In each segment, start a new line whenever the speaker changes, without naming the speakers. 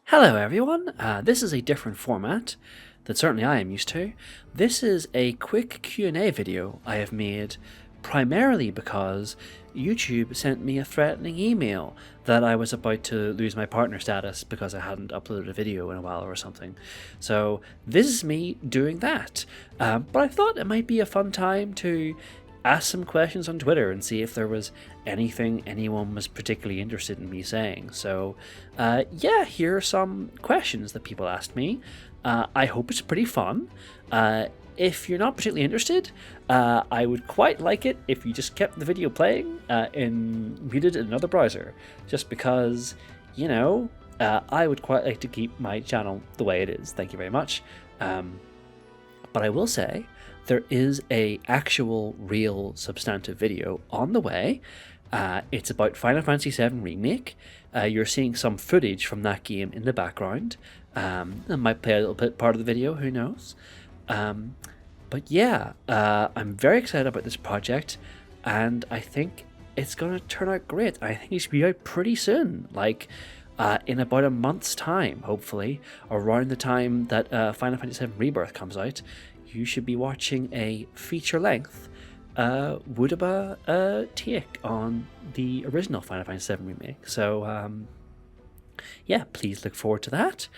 Hello everyone, this is a different format that certainly I am used to. This is a quick Q&A video I have made primarily because YouTube sent me a threatening email that I was about to lose my partner status because I hadn't uploaded a video in a while or something. So this is me doing that, but I thought it might be a fun time to ask some questions on Twitter and see if there was anything anyone was particularly interested in me saying. So yeah, here are some questions that people asked me. I hope it's pretty fun. If you're not particularly interested, I would quite like it if you just kept the video playing muted in another browser, just because, you know, I would quite like to keep my channel the way it is. Thank you very much. But I will say, there is a actual real substantive video on the way. It's about Final Fantasy VII Remake. You're seeing some footage from that game in the background. That might play a little bit part of the video, who knows. But yeah, I'm very excited about this project, and I think it's going to turn out great. I think it should be out pretty soon, like in about a month's time, hopefully, around the time that Final Fantasy VII Rebirth comes out. You should be watching a feature-length Wudaba take on the original Final Fantasy VII Remake. So yeah, please look forward to that.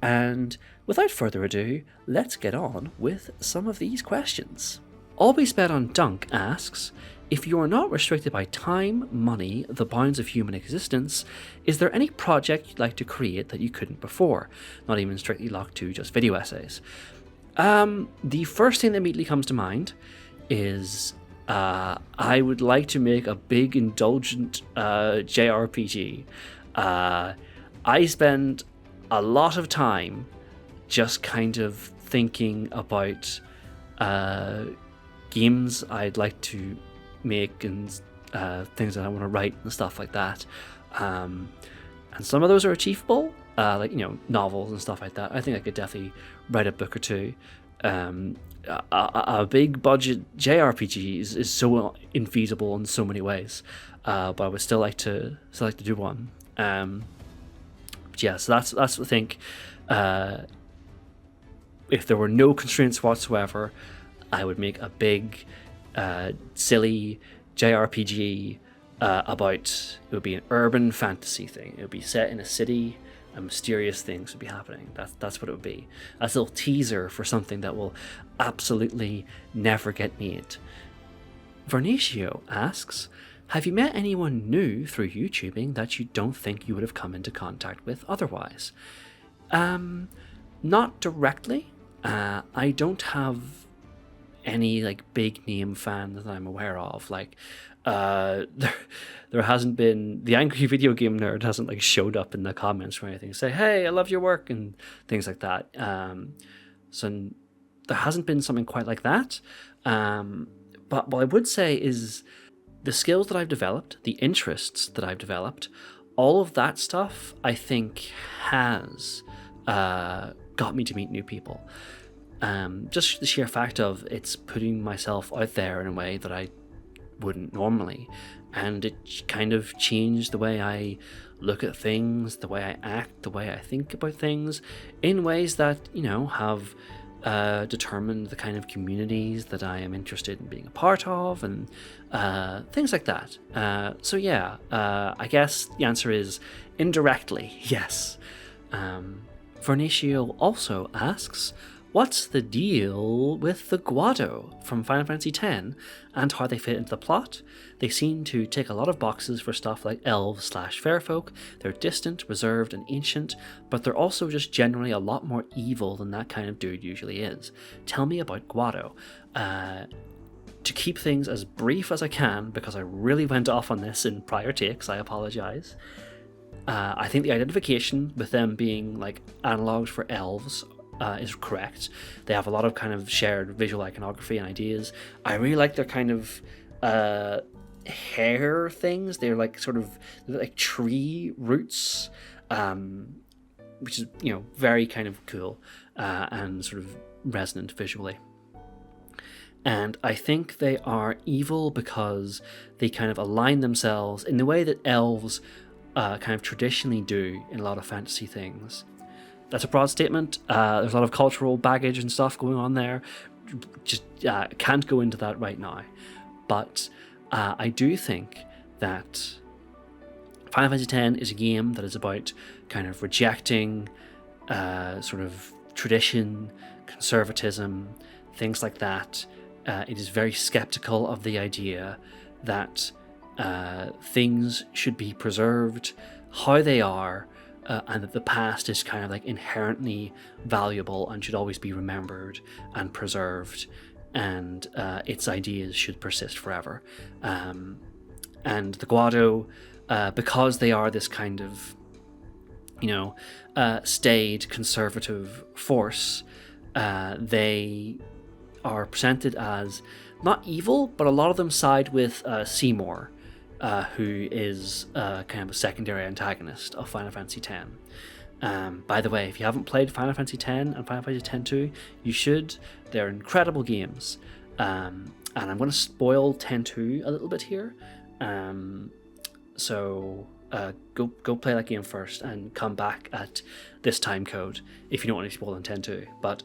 And without further ado, let's get on with some of these questions. AlwaysBetOnDunc asks, if you are not restricted by time, money, the bounds of human existence, is there any project you'd like to create that you couldn't before, not even strictly locked to just video essays? The first thing that immediately comes to mind is I would like to make a big indulgent JRPG. I spend a lot of time just kind of thinking about games I'd like to make and things that I want to write and stuff like that. And some of those are achievable, like, you know, novels and stuff like that. I think I could definitely write a book or two. A big budget JRPG is so infeasible in so many ways, but I would still like to do one. But yeah, so that's what I think. If there were no constraints whatsoever, I would make a big, silly JRPG about. It would be an urban fantasy thing. It would be set in a city, and mysterious things would be happening. That's what it would be. That's a little teaser for something that will absolutely never get made. Vernatio asks, have you met anyone new through YouTubing that you don't think you would have come into contact with otherwise? Not directly. I don't have any like big name fans that I'm aware of. Like there hasn't been, the angry video game nerd hasn't like showed up in the comments or anything, say, hey, I love your work and things like that. So there hasn't been something quite like that. But what I would say is the skills that I've developed, the interests that I've developed, all of that stuff I think has got me to meet new people. Just the sheer fact of it's putting myself out there in a way that I wouldn't normally, and it kind of changed the way I look at things, the way I act, the way I think about things, in ways that, you know, have determined the kind of communities that I am interested in being a part of, and things like that. So yeah, I guess the answer is indirectly, yes. Vernatio also asks, what's the deal with the Guado from Final Fantasy X and how they fit into the plot? They seem to tick a lot of boxes for stuff like elves/fairfolk. They're distant, reserved, and ancient, but they're also just generally a lot more evil than that kind of dude usually is. Tell me about Guado. To keep things as brief as I can, because I really went off on this in prior takes, I apologize. I think the identification with them being like analogs for elves is correct. They have a lot of kind of shared visual iconography and ideas. I really like their kind of hair things. They're like sort of like tree roots, which is, you know, very kind of cool and sort of resonant visually. And I think they are evil because they kind of align themselves in the way that elves kind of traditionally do in a lot of fantasy things. that's a broad statement. There's a lot of cultural baggage and stuff going on there. Just can't go into that right now. But I do think that Final Fantasy X is a game that is about kind of rejecting sort of tradition, conservatism, things like that. It is very skeptical of the idea that things should be preserved how they are, and that the past is kind of like inherently valuable and should always be remembered and preserved, and its ideas should persist forever. And the Guado, because they are this kind of, staid conservative force, they are presented as not evil, but a lot of them side with Seymour, who is kind of a secondary antagonist of Final Fantasy X. By the way, if you haven't played Final Fantasy X and Final Fantasy X-2, you should. They're incredible games. And I'm going to spoil X-2 a little bit here. So go play that game first and come back at this time code if you don't want to spoil on X-2. But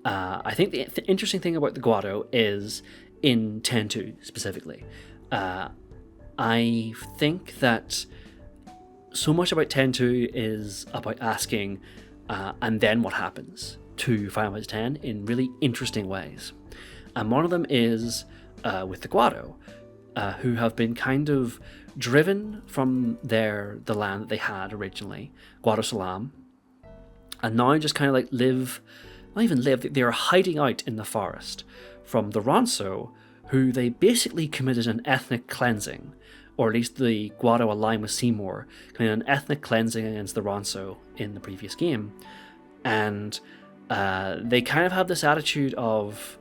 I think the interesting thing about the Guado is in X-2 specifically. I think that so much about X-2 is about asking, and then what happens to Final Fantasy X in really interesting ways. And one of them is with the Guado, who have been kind of driven from the land that they had originally, Guado Salam, and now just kind of like they are hiding out in the forest from the Ronso, who they basically committed an ethnic cleansing, or at least the Guado aligned with Seymour committed an ethnic cleansing against the Ronso in the previous game. And they kind of have this attitude of,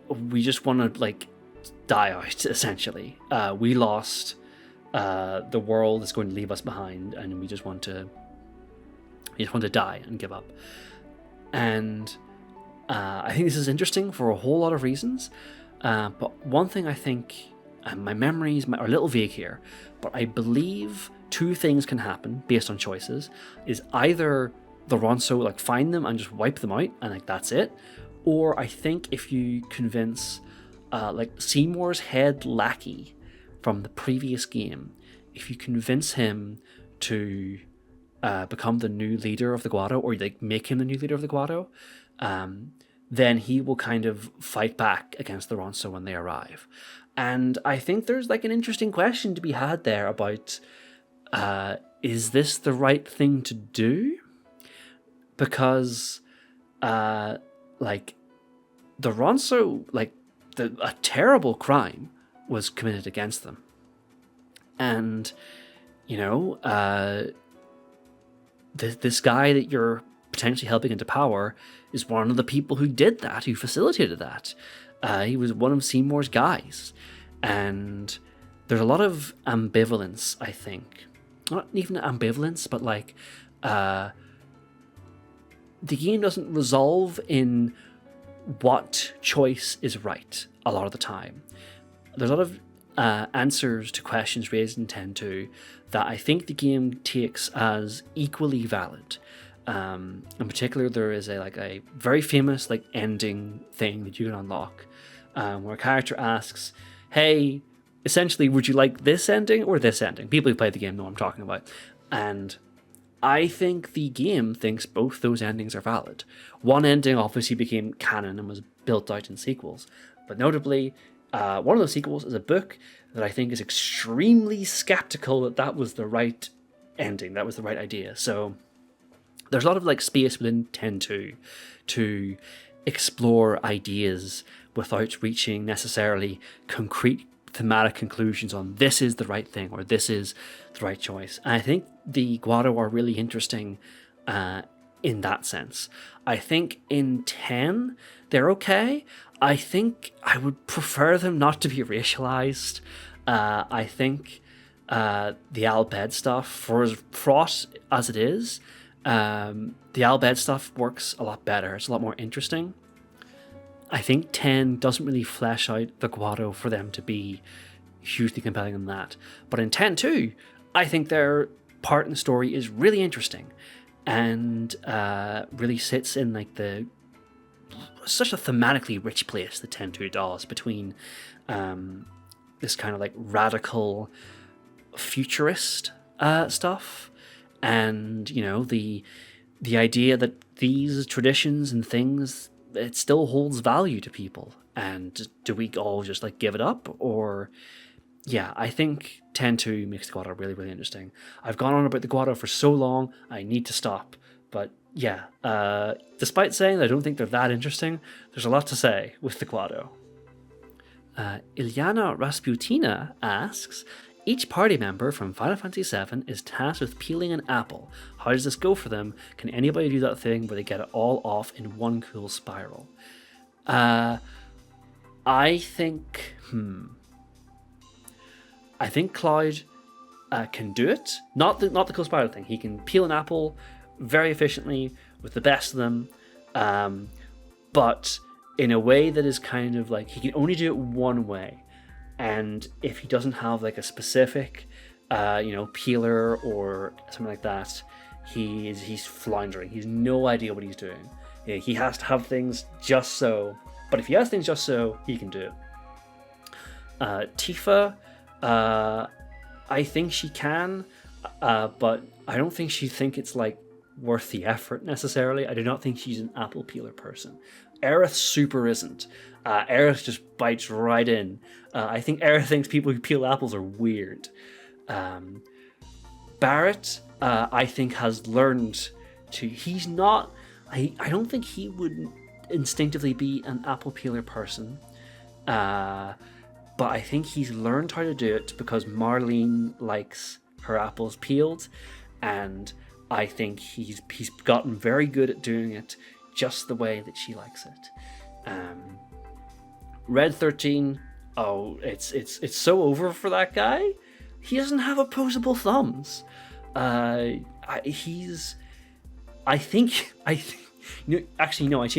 we just want to like die out, essentially. We lost, the world is going to leave us behind, and we just want to die and give up. And I think this is interesting for a whole lot of reasons. But one thing I think, and my memories are a little vague here, but I believe two things can happen based on choices. Is either the Ronso like find them and just wipe them out, and like that's it, or I think if you convince like Seymour's head lackey from the previous game, if you convince him to become the new leader of the Guado, or like make him the new leader of the Guado, then he will kind of fight back against the Ronso when they arrive. And I think there's like an interesting question to be had there about, is this the right thing to do? Because like the Ronso, like a terrible crime was committed against them. And, this guy that you're potentially helping into power is one of the people who did that, who facilitated that. He was one of Seymour's guys. And there's a lot of ambivalence, I think. Not even ambivalence, but like the game doesn't resolve in what choice is right a lot of the time. There's a lot of answers to questions raised in X-2 that I think the game takes as equally valid. In particular, there is a very famous ending thing that you can unlock, where a character asks, "Hey, essentially, would you like this ending or this ending?" People who played the game know what I'm talking about, and I think the game thinks both those endings are valid. One ending obviously became canon and was built out in sequels, but notably, one of those sequels is a book that I think is extremely skeptical that was the right ending, that was the right idea. So there's a lot of space within X-2 to explore ideas without reaching necessarily concrete thematic conclusions on this is the right thing or this is the right choice. And I think the Guado are really interesting in that sense. I think in 10 they're okay. I think I would prefer them not to be racialized. I think the Al-Bhed stuff, for as fraught as it is, the Al-Bhed stuff works a lot better. It's a lot more interesting. I think 10 doesn't really flesh out the Guado for them to be hugely compelling in that. But in X-2, I think they're part in the story is really interesting and really sits in like such a thematically rich place, the Tentu dolls, between this kind of like radical futurist stuff and, you know, the idea that these traditions and things, it still holds value to people, and do we all just like give it up? Or yeah, I think 10-2 makes the Guado really, really interesting. I've gone on about the Guado for so long, I need to stop. But yeah, despite saying that I don't think they're that interesting, there's a lot to say with the Guado. Ilyana Rasputina asks, each party member from Final Fantasy VII is tasked with peeling an apple. How does this go for them? Can anybody do that thing where they get it all off in one cool spiral? I think Cloud can do it. Not the cool spiral thing. He can peel an apple very efficiently with the best of them, but in a way that is kind of like, he can only do it one way. And if he doesn't have like a specific, peeler or something like that, he's floundering. He's no idea what he's doing. He has to have things just so. But if he has things just so, he can do it. Tifa, I think she can, but I don't think she think it's like worth the effort necessarily. I do not think she's an apple peeler person. Aerith super isn't. Aerith just bites right in. I think Aerith thinks people who peel apples are weird. Barrett, I think, has learned to... He's not... I don't think he would instinctively be an apple peeler person. But I think he's learned how to do it because Marlene likes her apples peeled. And I think he's gotten very good at doing it just the way that she likes it. Red 13, it's so over for that guy. He doesn't have opposable thumbs. I changed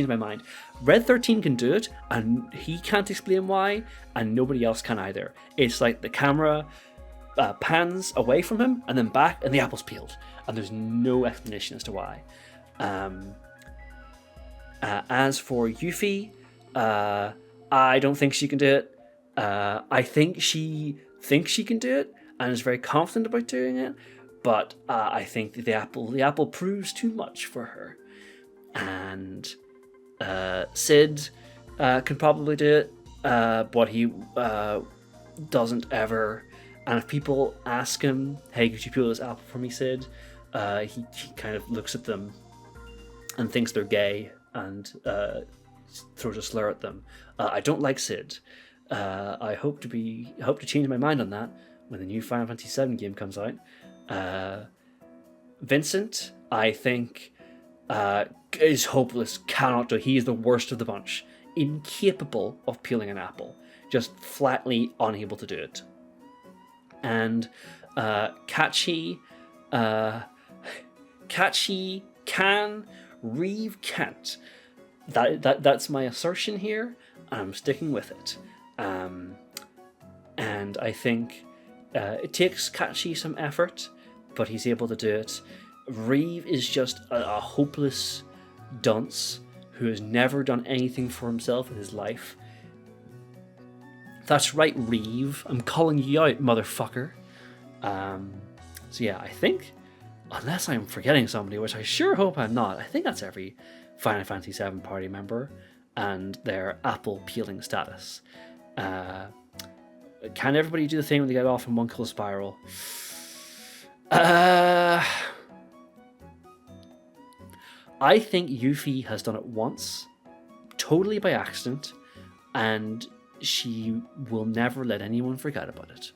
my mind. Red 13 can do it, and he can't explain why, and nobody else can either. It's like the camera pans away from him and then back, and the apple's peeled, and there's no explanation as to why. As for Yuffie, I don't think she can do it. I think she thinks she can do it and is very confident about doing it, but I think the apple proves too much for her. And Sid can probably do it, but he doesn't ever. And if people ask him, "Hey, could you peel this apple for me, Sid?" He kind of looks at them and thinks they're gay and throws a slur at them. I don't like Sid. I hope to change my mind on that when the new Final Fantasy VII game comes out. Vincent, I think, is hopeless. Cannot do. He is the worst of the bunch. Incapable of peeling an apple. Just flatly unable to do it. And Kachi can. Reeve can't. That's my assertion here, and I'm sticking with it. And I think it takes Kachi some effort, but he's able to do it. Reeve is just a hopeless dunce who has never done anything for himself in his life. That's right, Reeve. I'm calling you out, motherfucker. So yeah, I think, unless I'm forgetting somebody, which I sure hope I'm not, I think that's every Final Fantasy VII party member and their apple peeling status. Can everybody do the thing when they get off in one cool spiral? I think Yuffie has done it once, totally by accident, and she will never let anyone forget about it.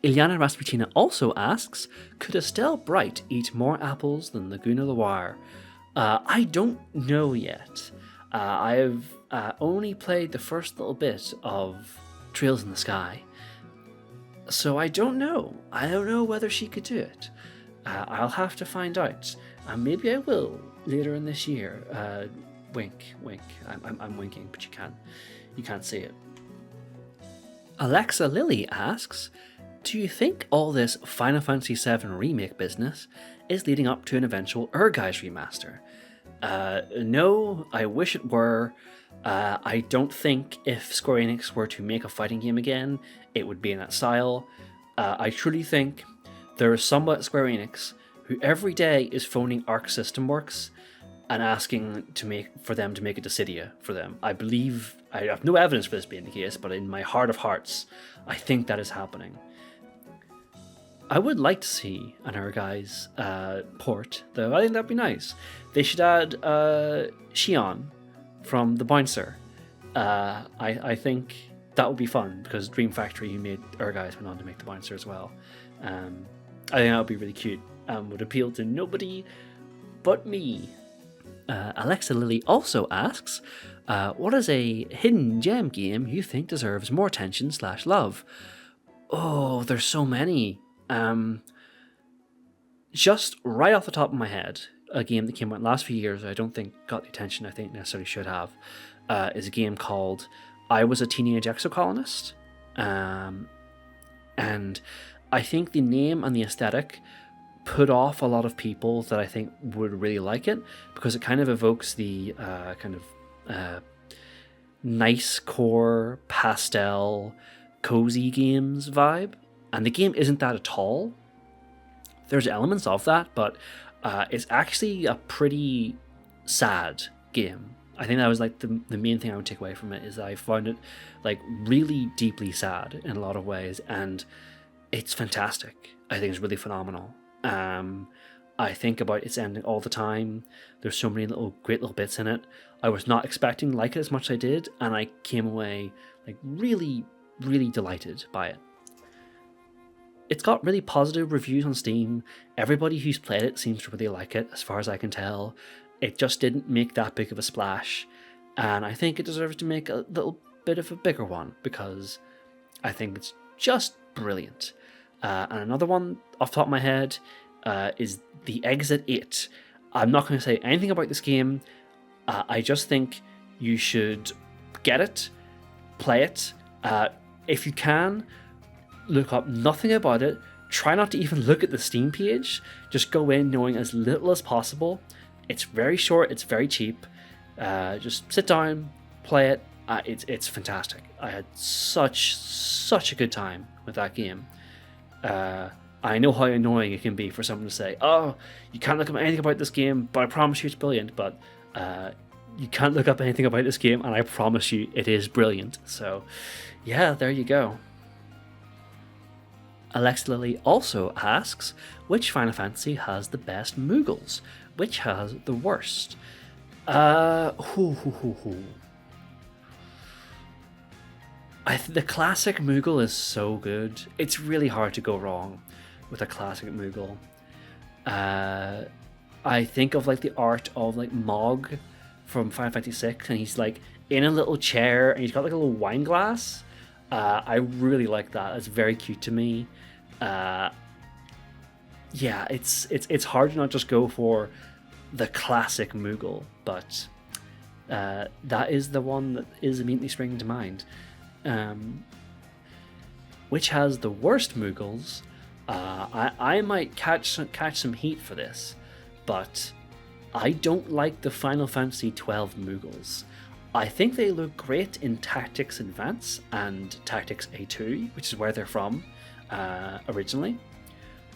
Ilyana Rasputina also asks, could Estelle Bright eat more apples than Laguna Loire? I don't know yet. I've only played the first little bit of Trails in the Sky, so I don't know. I don't know whether she could do it. I'll have to find out, and maybe I will later in this year. Wink, wink. I'm winking, but you can't see it. AlexaLily asks, Do you think all this Final Fantasy VII Remake business is leading up to an eventual Guys remaster? No, I wish it were. I don't think if Square Enix were to make a fighting game again, it would be in that style. I truly think there is someone at Square Enix who every day is phoning Arc System Works and asking for them to make a Dissidia for them. I believe, I have no evidence for this being the case, but in my heart of hearts, I think that is happening. I would like to see an Guys port, though. I think that'd be nice. They should add Xion from the Bouncer. I think that would be fun, because Dream Factory, who made Guys, went on to make the Bouncer as well. I think that would be really cute and would appeal to nobody but me. AlexaLily also asks, what is a hidden gem game you think deserves more attention/love? Oh, there's so many. Just right off the top of my head, a game that came out last few years I don't think got the attention I think necessarily should have, is a game called I Was a Teenage Exocolonist. And I think the name and the aesthetic put off a lot of people that I think would really like it, because it kind of evokes the nice core pastel cozy games vibe, and the game isn't that at all. There's elements of that, but it's actually a pretty sad game. I think that was like the main thing I would take away from it, is that I found it like really deeply sad in a lot of ways, and it's fantastic. I think it's really phenomenal. I think about its ending all the time. There's so many great little bits in it. I was not expecting to like it as much as I did, and I came away like really, really delighted by it. It's got really positive reviews on Steam. Everybody who's played it seems to really like it, as far as I can tell. It just didn't make that big of a splash, and I think it deserves to make a little bit of a bigger one, because I think it's just brilliant. And another one off the top of my head is The Exit 8. I'm not going to say anything about this game. I just think you should get it, play it. If you can, look up nothing about it. Try not to even look at the Steam page. Just go in knowing as little as possible. It's very short, it's very cheap. Just sit down, play it. It's fantastic. I had such a good time with that game. I know how annoying it can be for someone to say, oh, you can't look up anything about this game, but I promise you it's brilliant. But you can't look up anything about this game, and I promise you it is brilliant. So yeah, there you go. AlexaLily also asks, which Final Fantasy has the best Moogles? Which has the worst? The classic Moogle is so good. It's really hard to go wrong with a classic Moogle. I think of like the art of like Mog from Final Fantasy VI, and he's like in a little chair and he's got like a little wine glass. I really like that. It's very cute to me. Yeah, it's hard to not just go for the classic Moogle, but that is the one that is immediately springing to mind. Which has the worst Moogles? I might catch some heat for this, but I don't like the Final Fantasy XII Moogles. I think they look great in Tactics Advance and Tactics A2, which is where they're from originally,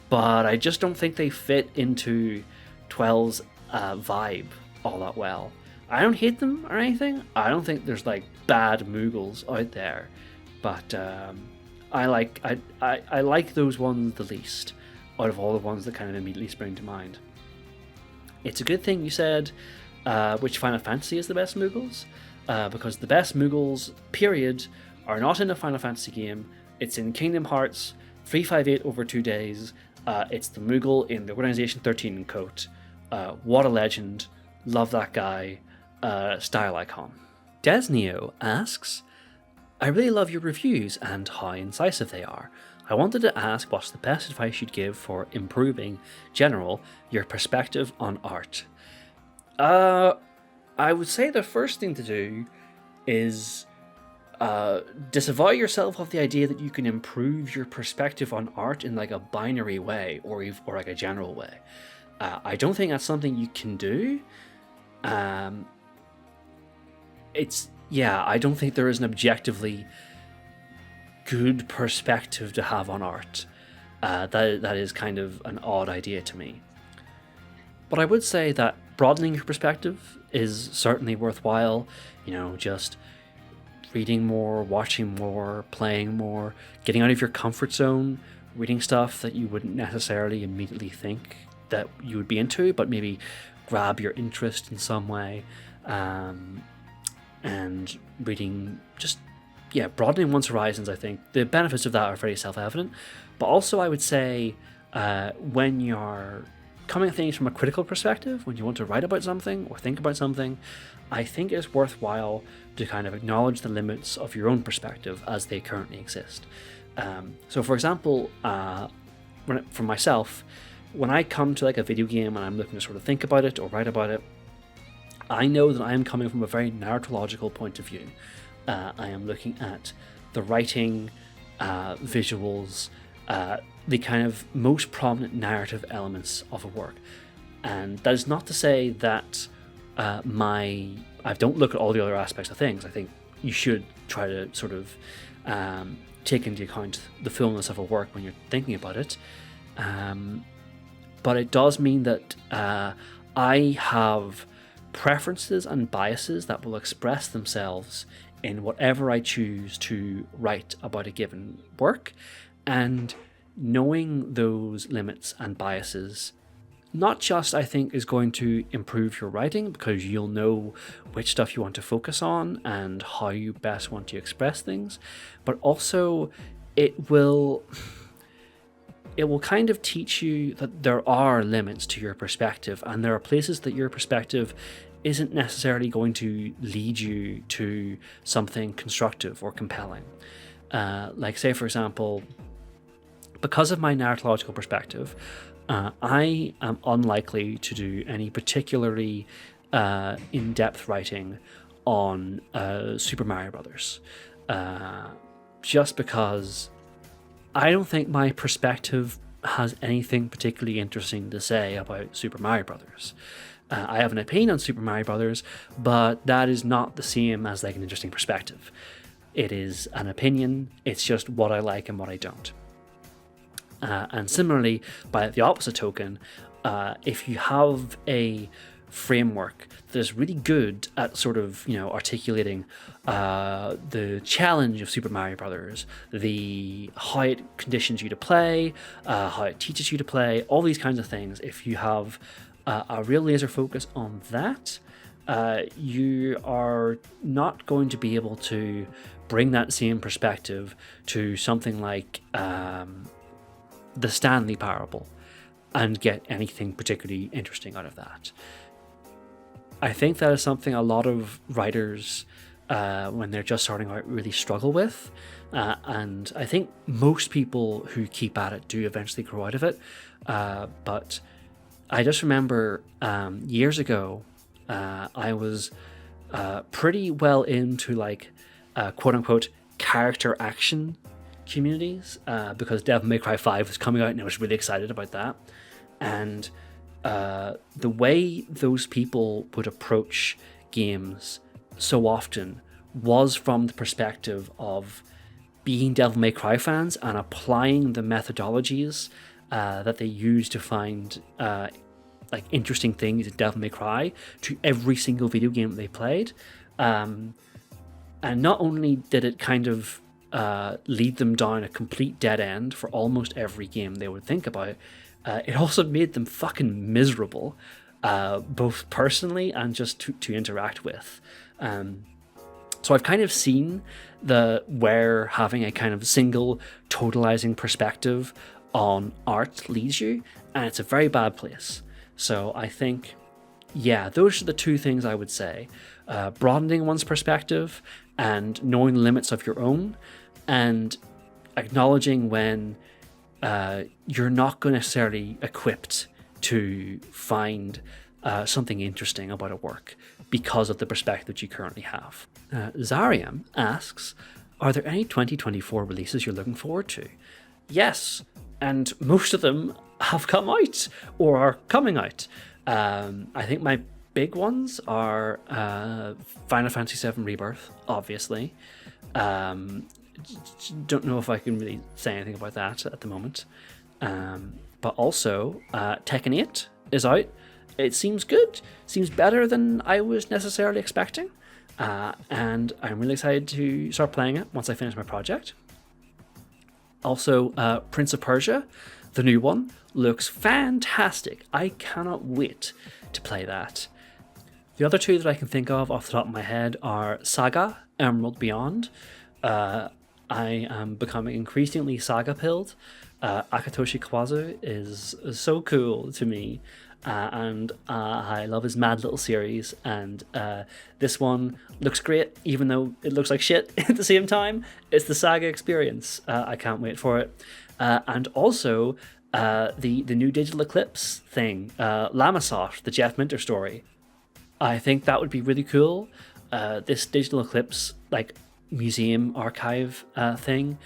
but I just don't think they fit into 12's vibe all that well. I don't hate them or anything. I don't think there's like bad Moogles out there, but I like those ones the least out of all the ones that kind of immediately spring to mind. It's a good thing you said which Final Fantasy is the best Moogles, because the best Moogles, period, are not in a Final Fantasy game. It's in Kingdom Hearts 358 over 2 days. It's the Moogle in the Organization 13 coat. What a legend. Love that guy. Style icon. Desnio asks, I really love your reviews and how incisive they are. I wanted to ask what's the best advice you'd give for improving, your perspective on art. I would say the first thing to do is disavow yourself of the idea that you can improve your perspective on art in like a binary way or like a general way. I don't think that's something you can do. I don't think there is an objectively good perspective to have on art. That is kind of an odd idea to me. But I would say that broadening your perspective is certainly worthwhile. Just reading more, watching more, playing more, getting out of your comfort zone, reading stuff that you wouldn't necessarily immediately think that you would be into, but maybe grab your interest in some way, and reading, broadening one's horizons. I think the benefits of that are very self-evident, but also I would say when you're coming at things from a critical perspective, when you want to write about something or think about something, I think it's worthwhile to kind of acknowledge the limits of your own perspective as they currently exist. So for example, for myself, when I come to like a video game and I'm looking to sort of think about it or write about it, I know that I am coming from a very narratological point of view. I am looking at the writing, visuals, the kind of most prominent narrative elements of a work. And that is not to say that I don't look at all the other aspects of things. I think you should try to sort of take into account the fullness of a work when you're thinking about it. But it does mean that I have preferences and biases that will express themselves in whatever I choose to write about a given work. And knowing those limits and biases not just, I think, is going to improve your writing, because you'll know which stuff you want to focus on and how you best want to express things, but also it will kind of teach you that there are limits to your perspective, and there are places that your perspective isn't necessarily going to lead you to something constructive or compelling. Like, say, for example, because of my narratological perspective, I am unlikely to do any particularly in-depth writing on Super Mario Brothers, just because I don't think my perspective has anything particularly interesting to say about Super Mario Brothers. I have an opinion on Super Mario Brothers, but that is not the same as like an interesting perspective. It is an opinion. It's just what I like and what I don't. And similarly, by the opposite token, if you have a framework that is really good at sort of, articulating the challenge of Super Mario Brothers, how it conditions you to play, how it teaches you to play, all these kinds of things, if you have a real laser focus on that, you are not going to be able to bring that same perspective to something like the Stanley Parable and get anything particularly interesting out of that. I think that is something a lot of writers, when they're just starting out, really struggle with, and I think most people who keep at it do eventually grow out of it, but I just remember years ago, I was pretty well into like quote-unquote character action communities, because Devil May Cry 5 was coming out and I was really excited about that. And the way those people would approach games so often was from the perspective of being Devil May Cry fans and applying the methodologies that they use to find like interesting things in Devil May Cry to every single video game they played. And not only did it kind of lead them down a complete dead end for almost every game they would think about, it also made them fucking miserable, both personally and just to interact with. So I've kind of seen where having a kind of single totalizing perspective on art leads you, and it's a very bad place. So I think, those are the two things I would say. Broadening one's perspective and knowing the limits of your own, and acknowledging when you're not necessarily equipped to find something interesting about a work because of the perspective you currently have. Xariam asks, are there any 2024 releases you're looking forward to? Yes, and most of them have come out or are coming out. I think my big ones are Final Fantasy VII Rebirth, obviously. Don't know if I can really say anything about that at the moment. But also, Tekken 8 is out. It seems good. Seems better than I was necessarily expecting. And I'm really excited to start playing it once I finish my project. Also, Prince of Persia, the new one, looks fantastic. I cannot wait to play that. The other two that I can think of off the top of my head are Saga, Emerald Beyond. I am becoming increasingly Saga-pilled. Akatoshi Kawazu is so cool to me. And I love his mad little series, and this one looks great even though it looks like shit at the same time. It's the Saga experience. I can't wait for it. And also the new Digital Eclipse thing, Lamasoft, the Jeff Minter story. I think that would be really cool. This Digital Eclipse like museum archive thing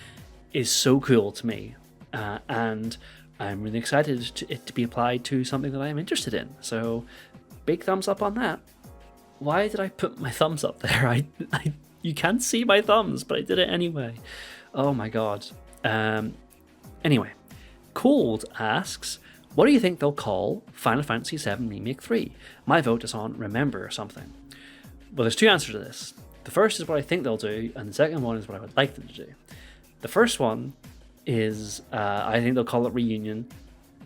is so cool to me, and I'm really excited to be applied to something that I'm interested in. So, big thumbs up on that. Why did I put my thumbs up there? You can't see my thumbs, but I did it anyway. Oh my god. Anyway, Cold asks, what do you think they'll call Final Fantasy VII Remake 3? My vote is on Remember or something. Well, there's two answers to this. The first is what I think they'll do, and the second one is what I would like them to do. The first one is I think they'll call it Reunion.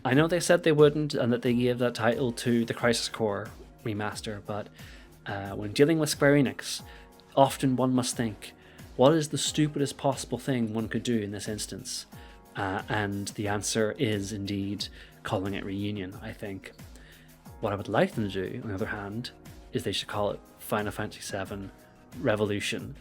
I know they said they wouldn't and that they gave that title to the Crisis Core remaster, but when dealing with Square Enix, often one must think, what is the stupidest possible thing one could do in this instance? And the answer is indeed calling it Reunion, I think. What I would like them to do, on the other hand, is they should call it Final Fantasy VII Revolution.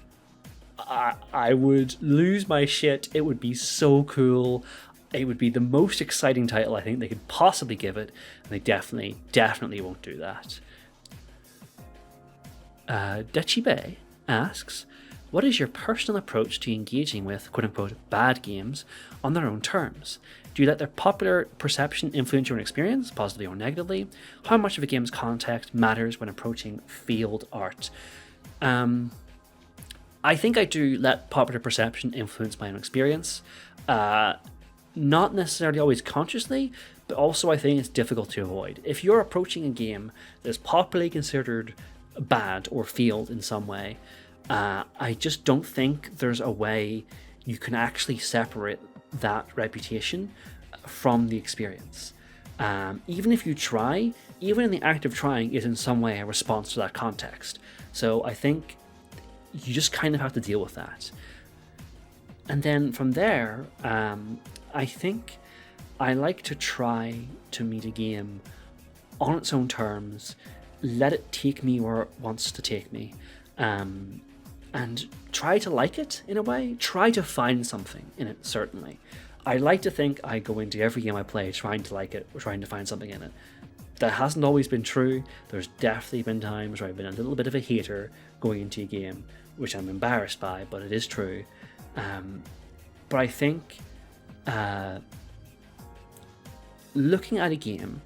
I would lose my shit. It would be so cool. It would be the most exciting title I think they could possibly give it, and they definitely won't do that. Detchibe asks, what is your personal approach to engaging with quote-unquote bad games on their own terms? Do you let their popular perception influence your experience, positively or negatively? How much of a game's context matters when approaching field art? I think I do let popular perception influence my own experience. Not necessarily always consciously, but also I think it's difficult to avoid. If you're approaching a game that's popularly considered bad or field in some way, I just don't think there's a way you can actually separate that reputation from the experience. Even if you try, even in the act of trying is in some way a response to that context. So I think you just kind of have to deal with that. And then from there, I think I like to try to meet a game on its own terms, let it take me where it wants to take me, and try to like it in a way, try to find something in it, certainly. I like to think I go into every game I play trying to like it or trying to find something in it. That hasn't always been true. There's definitely been times where I've been a little bit of a hater going into a game, which I'm embarrassed by, but it is true. But I think looking at a game,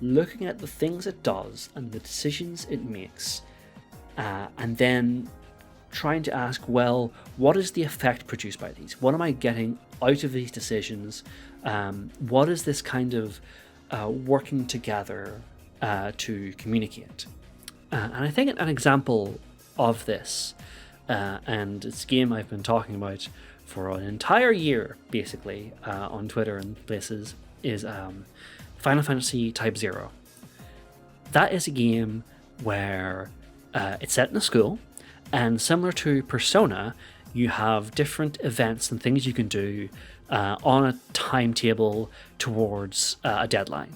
looking at the things it does and the decisions it makes, and then trying to ask, well, what is the effect produced by these? What am I getting out of these decisions? What is this kind of working together to communicate? And I think an example of this, and it's a game I've been talking about for an entire year, basically, on Twitter and places, is Final Fantasy Type 0. That is a game where it's set in a school, and similar to Persona, you have different events and things you can do on a timetable towards a deadline.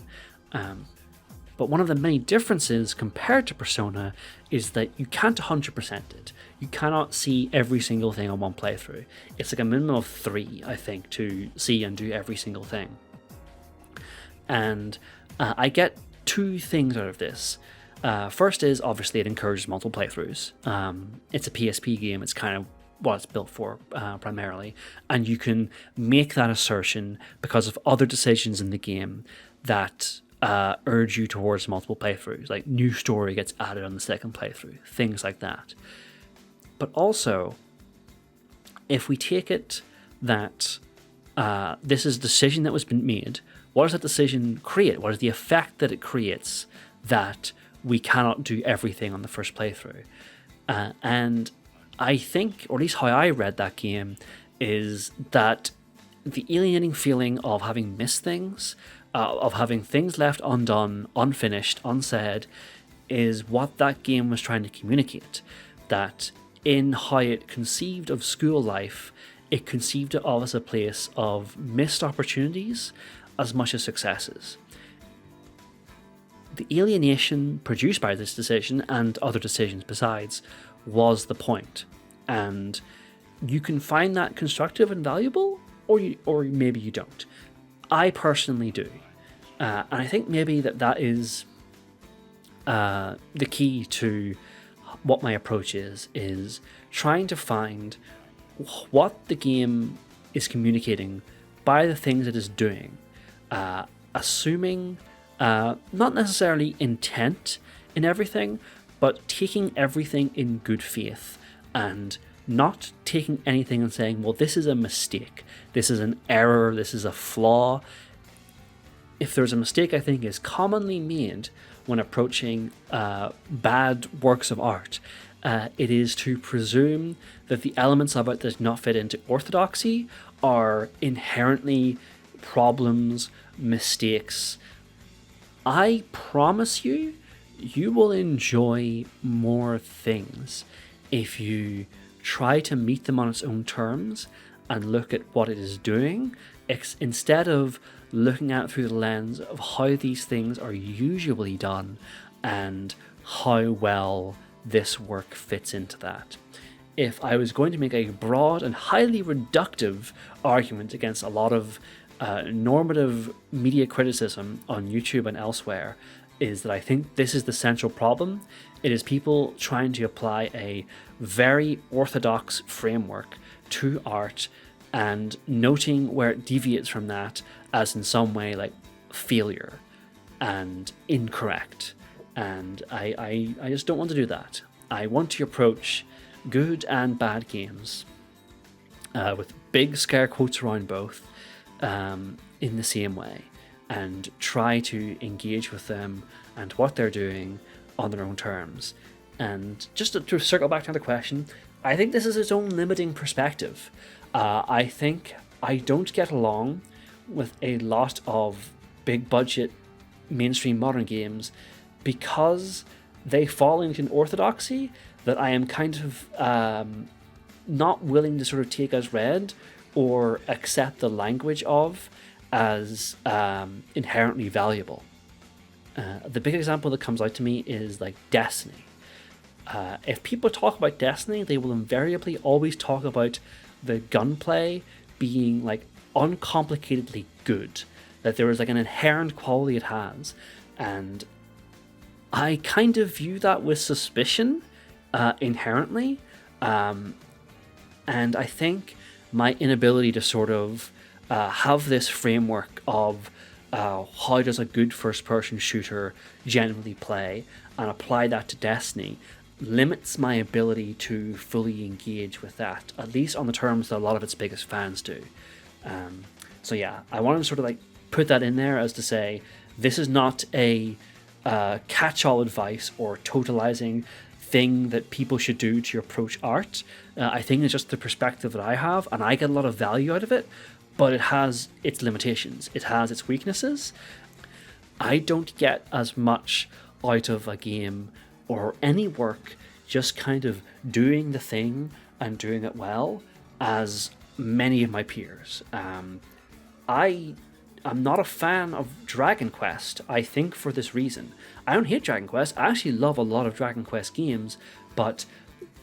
But one of the many differences compared to Persona is that you can't 100% it. You cannot see every single thing on one playthrough. It's like a minimum of 3, I think, to see and do every single thing. And I get two things out of this. First is, obviously, it encourages multiple playthroughs. It's a PSP game. It's kind of what it's built for, primarily. And you can make that assertion because of other decisions in the game that urge you towards multiple playthroughs. Like, new story gets added on the second playthrough. Things like that. But also, if we take it that this is a decision that was been made, what does that decision create? What is the effect that it creates that we cannot do everything on the first playthrough? And I think, or at least how I read that game, is that the alienating feeling of having missed things, of having things left undone, unfinished, unsaid, is what that game was trying to communicate. That in how it conceived of school life, it conceived it all as a place of missed opportunities as much as successes. The alienation produced by this decision, and other decisions besides, was the point. And you can find that constructive and valuable, or maybe you don't. I personally do. And I think maybe that is the key to what my approach is trying to find what the game is communicating by the things it is doing, assuming not necessarily intent in everything, but taking everything in good faith and not taking anything and saying, well, this is a mistake, this is an error, this is a flaw. If there's a mistake, I think, is commonly made when approaching bad works of art, it is to presume that the elements of it that do not fit into orthodoxy are inherently problems, mistakes. I promise you, you will enjoy more things if you try to meet them on its own terms and look at what it is doing, instead of looking at it through the lens of how these things are usually done and how well this work fits into that. If I was going to make a broad and highly reductive argument against a lot of normative media criticism on YouTube and elsewhere, is that I think this is the central problem. It is people trying to apply a very orthodox framework to art and noting where it deviates from that as in some way like failure and incorrect. And I just don't want to do that. I want to approach good and bad games with big scare quotes around both in the same way, and try to engage with them and what they're doing on their own terms. And just to circle back to the question, I think this is its own limiting perspective. I think I don't get along with a lot of big budget mainstream modern games because they fall into an orthodoxy that I am kind of not willing to sort of take as read or accept the language of as inherently valuable. The big example that comes out to me is like Destiny. If people talk about Destiny, they will invariably always talk about the gunplay being like uncomplicatedly good, that there is like an inherent quality it has, and I kind of view that with suspicion inherently, and I think my inability to sort of have this framework of how does a good first-person shooter generally play and apply that to Destiny limits my ability to fully engage with that, at least on the terms that a lot of its biggest fans do. So yeah, I wanted to sort of like put that in there as to say, this is not a catch-all advice or totalizing thing that people should do to approach art. I think it's just the perspective that I have, and I get a lot of value out of it, but it has its limitations. It has its weaknesses. I don't get as much out of a game or any work just kind of doing the thing and doing it well as many of my peers. I am not a fan of Dragon Quest, I think, for this reason. I don't hate Dragon Quest. I actually love a lot of Dragon Quest games, but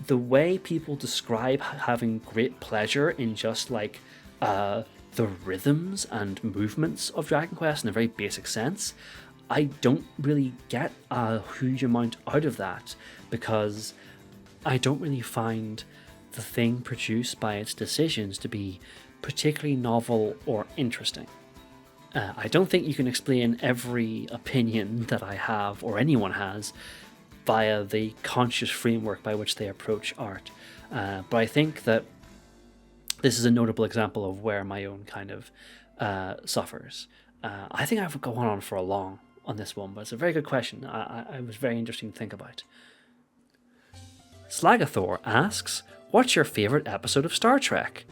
the way people describe having great pleasure in just like the rhythms and movements of Dragon Quest in a very basic sense, I don't really get a huge amount out of that, because I don't really find the thing produced by its decisions to be particularly novel or interesting. I don't think you can explain every opinion that I have or anyone has via the conscious framework by which they approach art. But I think that this is a notable example of where my own kind of suffers. I think I've gone on for a long on this one, but it's a very good question. It was very interesting to think about. Slaggathor asks, what's your favourite episode of Star Trek?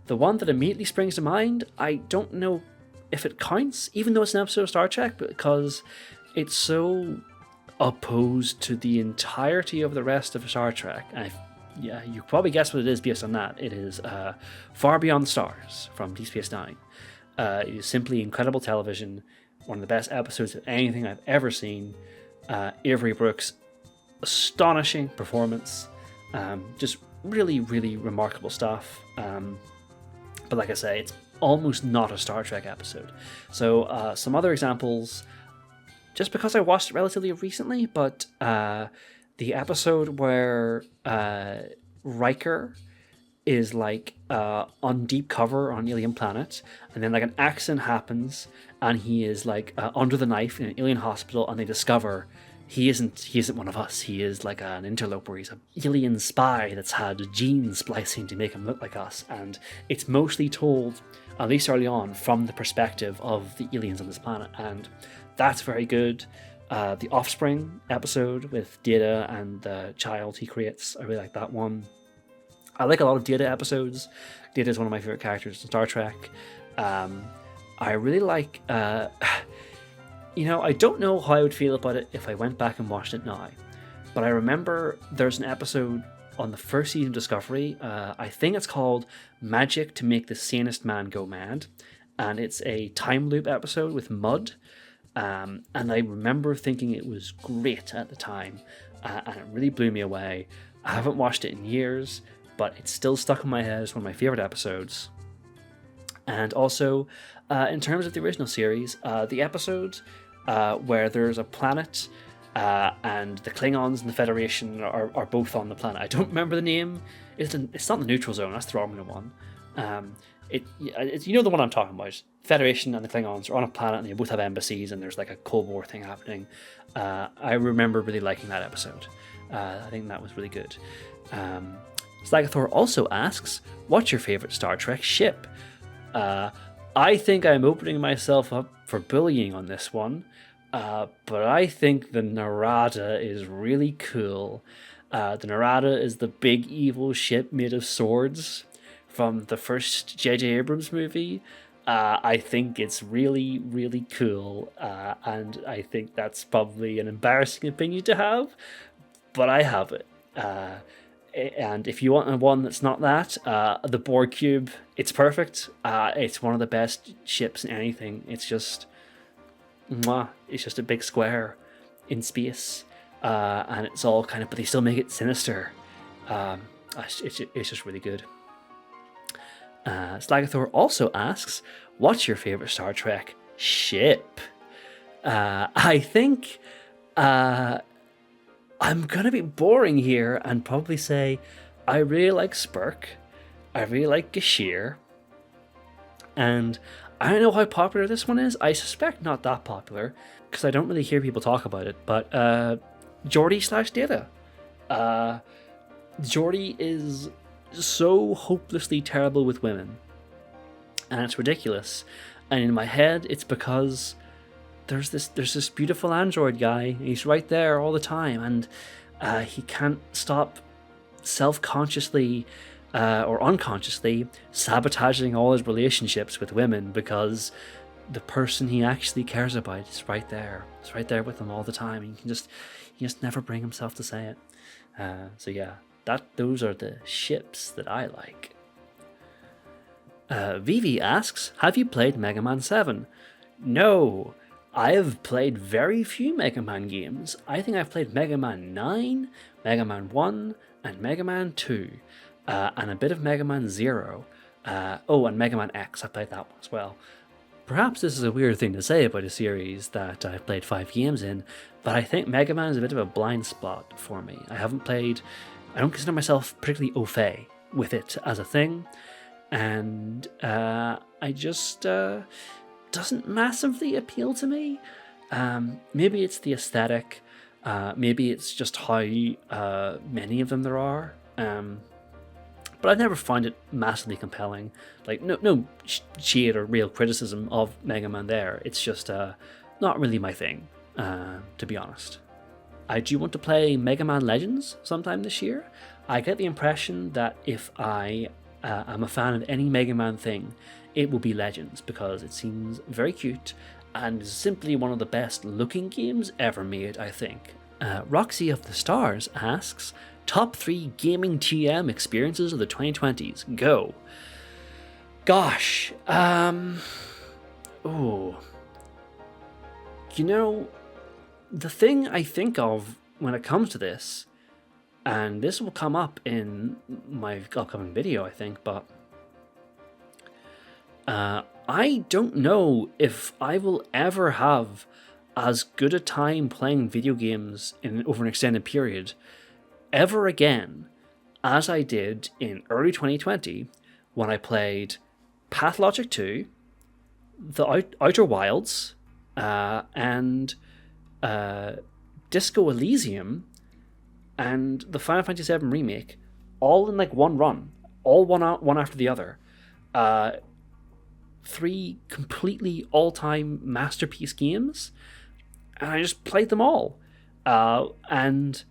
The one that immediately springs to mind, I don't know if it counts, even though it's an episode of Star Trek, because it's so opposed to the entirety of the rest of Star Trek. Yeah, you probably guess what it is based on that. It is Far Beyond the Stars from Deep Space Nine. It is simply incredible television, one of the best episodes of anything I've ever seen. Avery Brooks' astonishing performance, just really, really remarkable stuff. But like I say, it's almost not a Star Trek episode. So some other examples, just because I watched it relatively recently, but the episode where Riker is like on deep cover on an alien planet, and then like an accident happens, and he is like under the knife in an alien hospital, and they discover he isn't one of us. He is like an interloper. He's an alien spy that's had gene splicing to make him look like us, and it's mostly told, at least early on, from the perspective of the aliens on this planet, and that's very good. The Offspring episode with Data and the child he creates, I really like that one. I like a lot of Data episodes. Data is one of my favorite characters in Star Trek. I really like... I don't know how I would feel about it if I went back and watched it now, but I remember there's an episode on the first season of Discovery, I think it's called Magic to Make the Sanest Man Go Mad, and it's a time loop episode with Mud, and I remember thinking it was great at the time, and it really blew me away. I haven't watched it in years, but it's still stuck in my head as one of my favourite episodes. And also, in terms of the original series, the episodes where there's a planet and the Klingons and the Federation are both on the planet. I don't remember the name. It's not the Neutral Zone. That's the Romulan one. It's the one I'm talking about. Federation and the Klingons are on a planet, and they both have embassies, and there's like a Cold War thing happening. I remember really liking that episode. I think that was really good. Slaggathor also asks, "What's your favorite Star Trek ship?" I think I'm opening myself up for bullying on this one, but I think the Narada is really cool. The Narada is the big evil ship made of swords from the first J.J. Abrams movie. I think it's really, really cool, and I think that's probably an embarrassing opinion to have, but I have it. And if you want one that's not that, the Borg Cube, it's perfect. It's one of the best ships in anything. It's just a big square in space, and it's all kind of, but they still make it sinister. It's just really good. Slaggathor also asks, "What's your favorite Star Trek ship?" I think I'm gonna be boring here and probably say I really like Spurk, I really like Gashir, and I don't know how popular this one is. I suspect not that popular because I don't really hear people talk about it, but Geordi/Data. Geordi is so hopelessly terrible with women, and it's ridiculous, and in my head it's because there's this beautiful android guy, and he's right there all the time, and he can't stop self-consciously or unconsciously sabotaging all his relationships with women because the person he actually cares about is right there. It's right there with him all the time, and he just never bring himself to say it. So yeah, those are the ships that I like. Vivi asks, "Have you played Mega Man 7? No. I have played very few Mega Man games. I think I've played Mega Man 9, Mega Man 1, and Mega Man 2, and a bit of Mega Man 0. And Mega Man X, I played that one as well. perhaps this is a weird thing to say about a series that I've played 5 games in, but I think Mega Man is a bit of a blind spot for me. I don't consider myself particularly au fait with it as a thing, and I just doesn't massively appeal to me. Maybe it's the aesthetic, maybe it's just how many of them there are. But I've never found it massively compelling. Like, no shade or real criticism of Mega Man there. It's just not really my thing, to be honest. I do want to play Mega Man Legends sometime this year. I get the impression that if I am a fan of any Mega Man thing, it will be Legends, because it seems very cute and is simply one of the best looking games ever made, I think. Roxy of the Stars asks, top 3 gaming TM experiences of the 2020s. Go. Gosh. You know, the thing I think of when it comes to this, and this will come up in my upcoming video, I think, but I don't know if I will ever have as good a time playing video games over an extended period ever again as I did in early 2020 when I played Pathologic 2, The Outer Wilds, and Disco Elysium, and the Final Fantasy VII Remake, all in like one run, all one after the other. 3 completely all-time masterpiece games, and I just played them all. And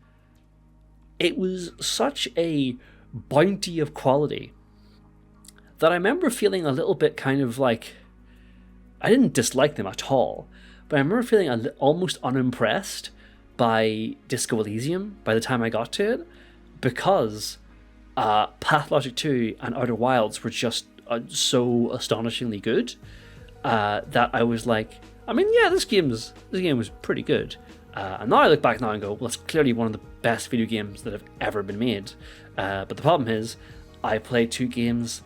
it was such a bounty of quality that I remember feeling a little bit kind of like, I didn't dislike them at all, but I remember feeling almost unimpressed by Disco Elysium by the time I got to it, because Pathologic 2 and Outer Wilds were just so astonishingly good that I was like, I mean, yeah, this game was pretty good. And now I look back now and go, well, it's clearly one of the best video games that have ever been made. But the problem is, I played 2 games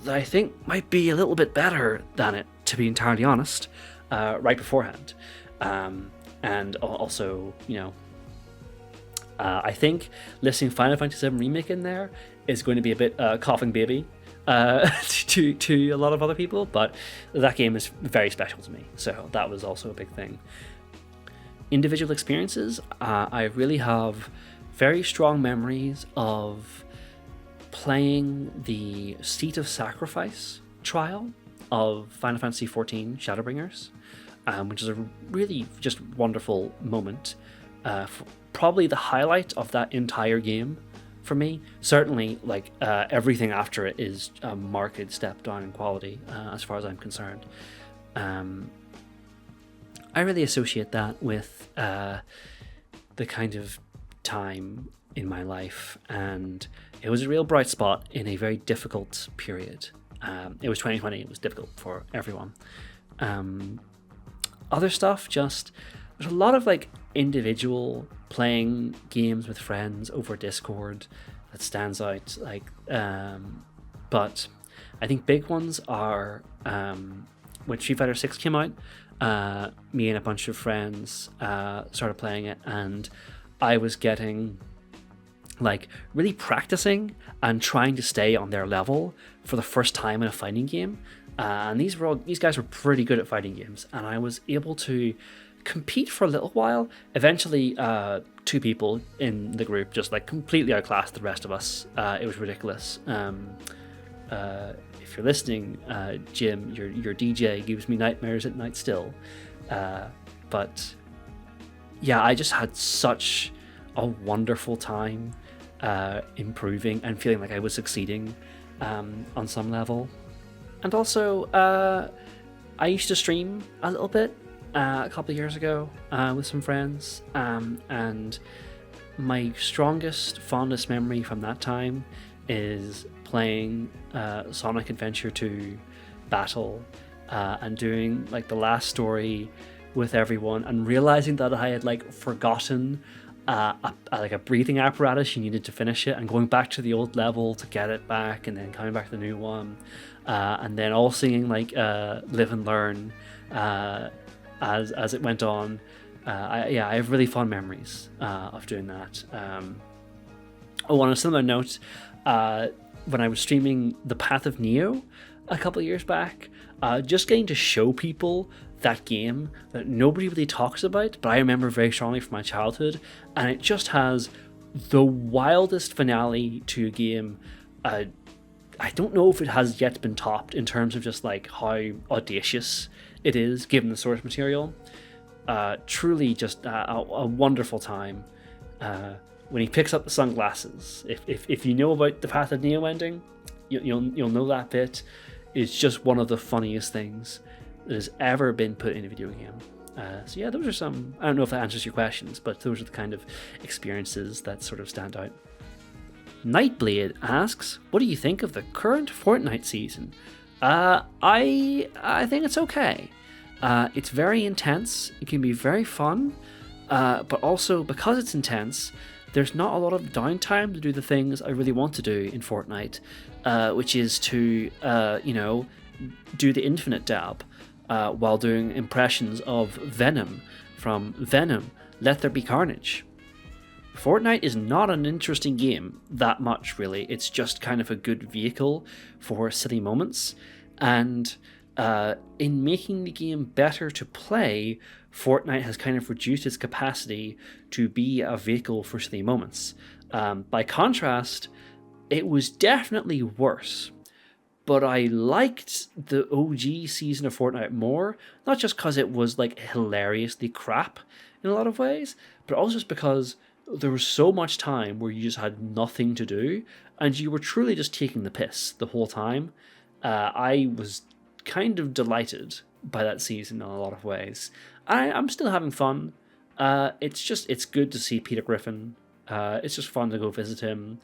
that I think might be a little bit better than it, to be entirely honest, right beforehand. And also, you know, I think listing Final Fantasy VII Remake in there is going to be a bit coughing baby to a lot of other people, but that game is very special to me, so that was also a big thing. Individual experiences, I really have very strong memories of playing the Seat of Sacrifice trial of Final Fantasy XIV Shadowbringers, which is a really just wonderful moment. Probably the highlight of that entire game for me. Certainly, like everything after it is a marked step down in quality, as far as I'm concerned. I really associate that with the kind of time in my life, and it was a real bright spot in a very difficult period. It was 2020, it was difficult for everyone. Other stuff, just there's a lot of like individual playing games with friends over Discord that stands out, like but I think big ones are when Street Fighter 6 came out, me and a bunch of friends started playing it, and I was getting like really practicing and trying to stay on their level for the first time in a fighting game. And these guys were pretty good at fighting games, and I was able to compete for a little while. Eventually, 2 people in the group just like completely outclassed the rest of us. It was ridiculous. If you're listening, Jim, your DJ gives me nightmares at night still. But yeah, I just had such a wonderful time improving and feeling like I was succeeding on some level. And also, I used to stream a little bit a couple of years ago with some friends, and my strongest, fondest memory from that time is playing Sonic Adventure 2 Battle and doing like the last story with everyone, and realizing that I had like forgotten like a breathing apparatus. You needed to finish it, and going back to the old level to get it back, and then coming back to the new one, and then all singing like "Live and Learn" as it went on. I have really fond memories of doing that. On a similar note, when I was streaming The Path of Neo a couple of years back, just getting to show people that game that nobody really talks about, but I remember very strongly from my childhood, and it just has the wildest finale to a game. I don't know if it has yet been topped in terms of just like how audacious it is given the source material. Truly just a wonderful time. When he picks up the sunglasses, if you know about the Path of Neo ending, you'll know that bit is just one of the funniest things that has ever been put in a video game. So yeah, those are some. I don't know if that answers your questions, but those are the kind of experiences that sort of stand out. Nightblade asks, "What do you think of the current Fortnite season?" I think it's okay. It's very intense. It can be very fun, but also because it's intense, there's not a lot of downtime to do the things I really want to do in Fortnite, which is to do the infinite dab while doing impressions of Venom from Venom, Let There Be Carnage. Fortnite is not an interesting game that much, really. It's just kind of a good vehicle for silly moments, and in making the game better to play, Fortnite has kind of reduced its capacity to be a vehicle for silly moments. By contrast, it was definitely worse, but I liked the OG season of Fortnite more, not just because it was like hilariously crap in a lot of ways, but also just because there was so much time where you just had nothing to do, and you were truly just taking the piss the whole time. I was kind of delighted by that season in a lot of ways. I'm still having fun. It's good to see Peter Griffin. It's just fun to go visit him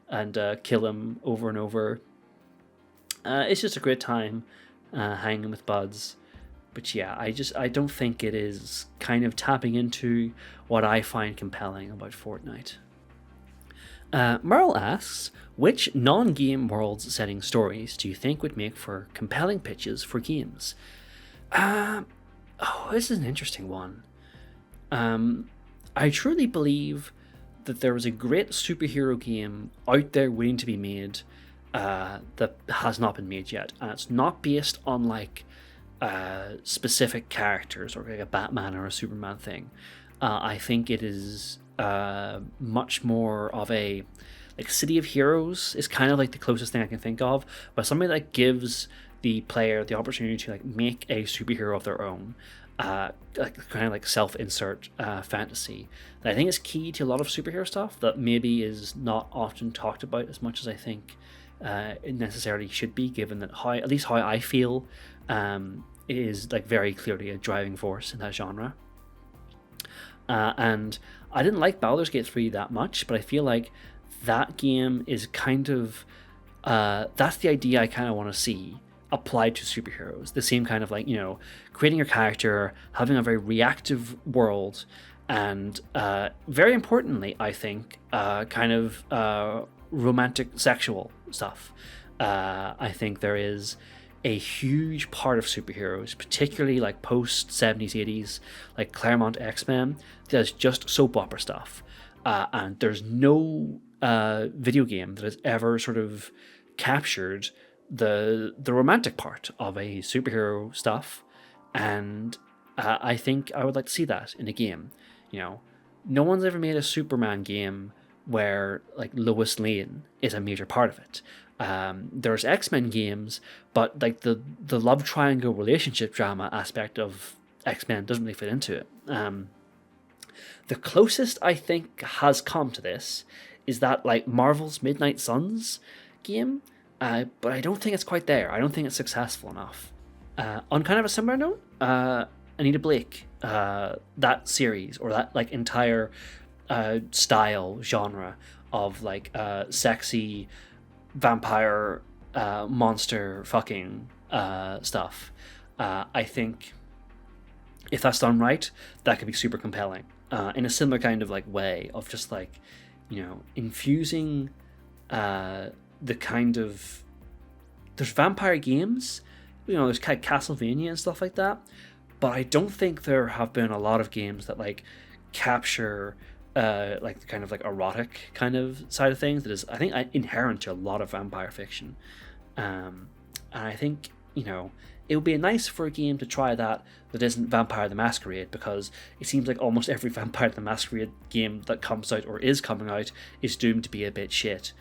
and kill him over and over. It's just a great time hanging with buds. But yeah, I don't think it is kind of tapping into what I find compelling about Fortnite. Merle asks, which non-game worlds setting stories do you think would make for compelling pitches for games? This is an interesting one. I truly believe that there is a great superhero game out there waiting to be made that has not been made yet, and it's not based on like specific characters or like a Batman or a Superman thing. I think it is much more of a like City of Heroes is kind of like the closest thing I can think of, but something that gives the player the opportunity to like make a superhero of their own, like kind of like self-insert fantasy. That I think is key to a lot of superhero stuff that maybe is not often talked about as much as I think it necessarily should be, given that at least how I feel is like very clearly a driving force in that genre. And I didn't like Baldur's Gate 3 that much, but I feel like that game is kind of that's the idea I kind of want to see applied to superheroes. The same kind of like, creating your character, having a very reactive world, and very importantly, I think, kind of romantic sexual stuff. I think there is a huge part of superheroes, particularly like post 70s, 80s, like Claremont X-Men, that's just soap opera stuff. And there's no video game that has ever sort of captured the romantic part of a superhero stuff. And I think I would like to see that in a game. No one's ever made a Superman game where like Lois Lane is a major part of it. There's X-Men games, but like the love triangle relationship drama aspect of X-Men doesn't really fit into it. The closest I think has come to this is that like Marvel's Midnight Suns game, but I don't think it's quite there. I don't think it's successful enough. On kind of a similar note, Anita Blake, that series or that like entire style genre of like sexy vampire monster fucking stuff, I think if that's done right, that could be super compelling. In a similar kind of like way of just like, infusing the kind of, there's vampire games, there's kind of Castlevania and stuff like that, but I don't think there have been a lot of games that like capture like the kind of like erotic kind of side of things that is, I think, inherent to a lot of vampire fiction. And I think, it would be nice for a game to try that isn't Vampire the Masquerade, because it seems like almost every Vampire the Masquerade game that comes out or is coming out is doomed to be a bit shit,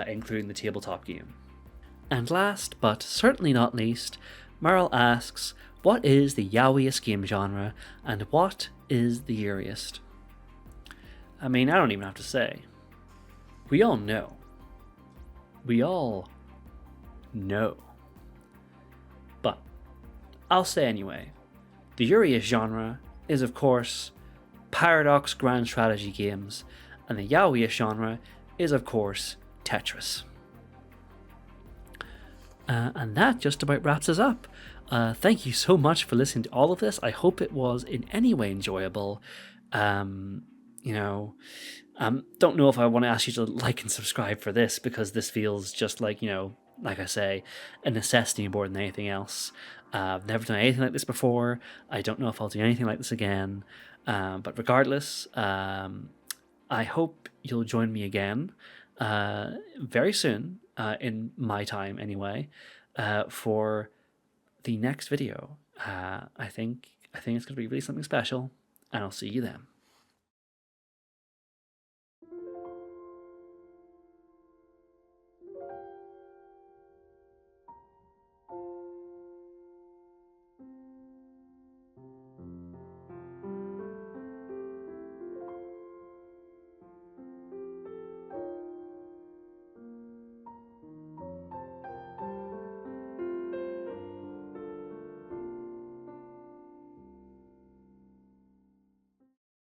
including the tabletop game. And last, but certainly not least, Merle asks, what is the yaoiest game genre, and what is the eeriest? I mean, I don't even have to say. We all know. We all know. But I'll say anyway. The eeriest genre is, of course, Paradox Grand Strategy games, and the yaoiest genre is, of course, Tetris. And that just about wraps us up. Thank you so much for listening to all of this. I hope it was in any way enjoyable. Don't know if I want to ask you to like and subscribe for this, because this feels just like, like I say, a necessity more than anything else. I've never done anything like this before. I don't know if I'll do anything like this again. But regardless, I hope you'll join me again very soon, in my time anyway, for the next video. I think it's going to be really something special, and I'll see you then.